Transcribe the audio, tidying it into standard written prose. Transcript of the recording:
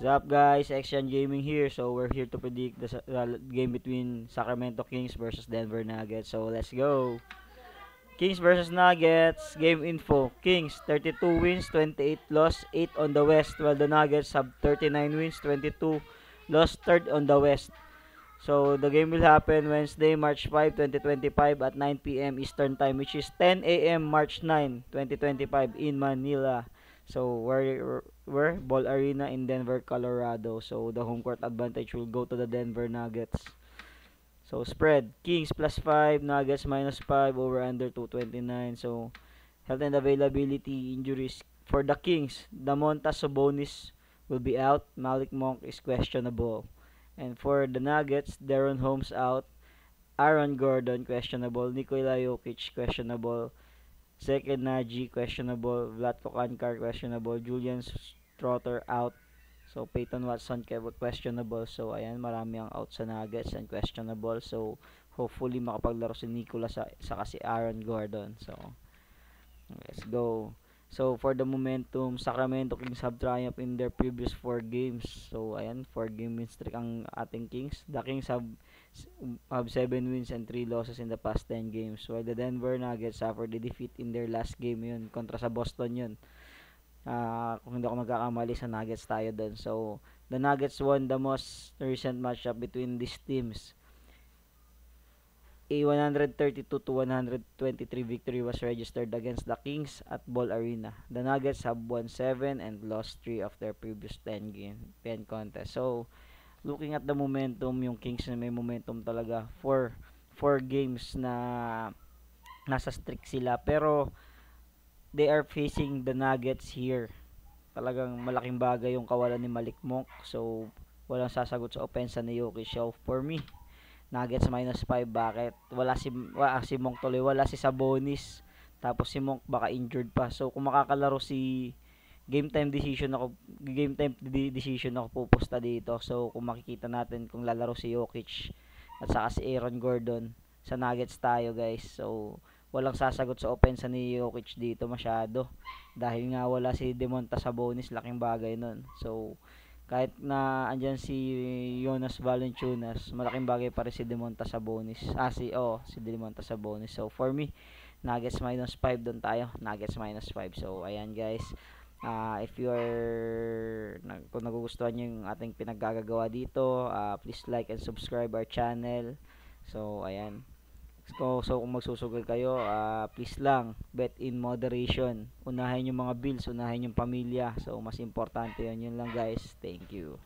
What's up guys, Action Gaming here. So we're here to predict the game between Sacramento Kings versus Denver Nuggets. So let's go. Kings versus Nuggets, game info. Kings 32 wins, 28 loss, 8 on the West, while the Nuggets have 39 wins, 22 lost, third on the West. So the game will happen Wednesday, March 5, 2025 at 9 p.m. Eastern Time, which is 10 a.m. March 9, 2025 in Manila. So where Ball Arena in Denver, Colorado. So the home court advantage will go to the Denver Nuggets. So spread Kings +5, Nuggets -5, over under 229. So health and availability injuries for the Kings. Damontas Sabonis will be out. Malik Monk is questionable. And for the Nuggets, Deron Holmes out. Aaron Gordon questionable. Nikola Jokic questionable. Second Nagy questionable. Vlatko Kankar questionable. Julian Strother out. So Peyton Watson questionable. So ayan, marami ang out sa Nuggets and questionable. So hopefully makapaglaro si Nikola sa si Aaron Gordon. So let's go. So for the momentum, Sacramento Kings have triumphed in their previous 4 games. So ayan, 4-game win streak ang ating Kings. The Kings have 7 wins and 3 losses in the past 10 games. While the Denver Nuggets suffered a defeat in their last game yun kontra sa Boston yun. Kung hindi ako magkakamali, sa Nuggets tayo doon. So the Nuggets won the most recent matchup between these teams. A 132 to 123 victory was registered against the Kings at Ball Arena. The Nuggets have won 7 and lost 3 of their previous 10 contests. So, looking at the momentum, yung Kings na may momentum talaga for 4 games na nasa streak sila. Pero, they are facing the Nuggets here. Talagang malaking bagay yung kawalan ni Malik Monk. So, walang sasagot sa opensa ni Jokic. So, for me, Nuggets -5. Bakit? Si Monk tuloy, wala si Sabonis. Tapos si Monk baka injured pa. So kung makakalaro si game time decision ako pupusta dito. So kung makikita natin kung lalaro si Jokic at saka si Aaron Gordon, sa Nuggets tayo guys. So walang sasagot sa opensa ni Jokic dito masyado. Dahil nga wala si Demontas Sabonis, laking bagay nun. So kahit na andyan si Jonas Valanciunas, malaking bagay pa rin si Demontas Sabonis. Si Demontas Sabonis. So for me, Nuggets -5 doon tayo. Nuggets -5. So ayan guys. If you are kung nagugustuhan niyo yung ating pinaggagawa dito, please like and subscribe our channel. So ayan. So kung magsusugal kayo, please lang, bet in moderation. Unahin yung mga bills, unahin yung pamilya. So mas importante yun. Yun lang guys. Thank you.